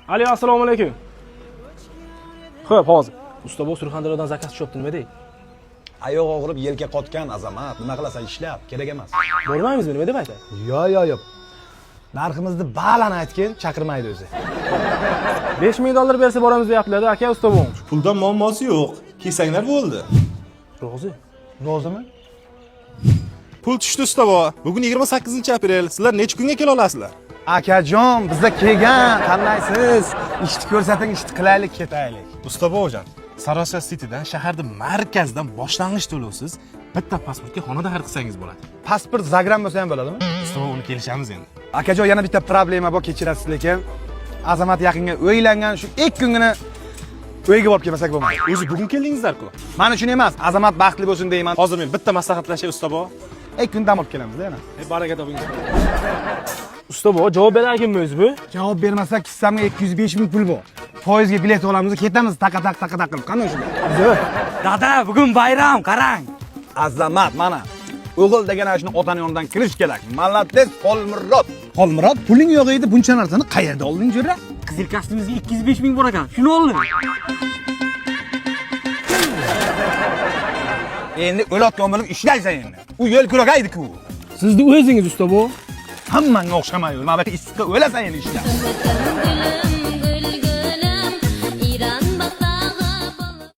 Ali, assalomu alaykum. Xo'p, hozir. Usta bu Surxondaryodan zakaz tushibdi, nima deydi? Ayoq og'rib yelka qotgan Azamat, nima qilasan ishlab, kerak emas. Bormaymizmi, nima deb aytadi? Yo'q. Narximizni baland aytgin, chaqirmaydi o'zi. 5000 dollar bersa boramiz deyaptilar-da, aka usta bu. Puldan muammosi yo'q. Kelsanglar bo'ldi. Rozi. Rozimi? Pul tushdi usta bo. Bugun 28-aprel. Sizlar necha kunga kela olasizlar? Akajon, bizda kelgan, qanaysiz? Ishni ko'rsating, ishni qilaylik, ketaylik. Usta bojan, Sarosha Citydan shaharda markazdan boshlang'ich to'lovsiz bitta pasportga xonada xarid qilsangiz bo'ladi. Pasport zagram bo'lsa ham bo'ladimi? Usta bo, uni kelishamiz endi. Akajon, yana bitta problema bor, kechirasiz lekin. Azamat yaqinga o'ylangan shu 2 kungina uyga borib kelmasak bo'lmaydi. O'zi bugun keldingizlar-ku. Mana shuni emas, Azamat baxtli bo'lsin deyman. Hozir men bitta maslahatlashay usta bo. 2 kun dam olib kelamiz-da yana. Baraka toping. Usta bu javob beraylikmi o'zi bu? Javob bermasak kissamga 205 ming pul bor. Foizga bilet olamiz, ketamiz taqa-taq qilib. Qanday shunday? Dada, bugun bayram, qarang. Azamat mana. O'g'il degan ana shuni otaning yonidan kirish kerak. Malates Xolmurod. Xolmurod, puling yo'q edi, buncha narsani qayerda olding, jo'ra? Qizil kostyumimizga 205 ming bor ekan. Shuni oldim. Endi o'latgan bo'lib ishlaysan endi. U yo'l kuragaydi-ku. Sizni o'zingiz usta bu. Hammanga o'xshamaydi. Mana bu issiqda o'lasan endi ishlab.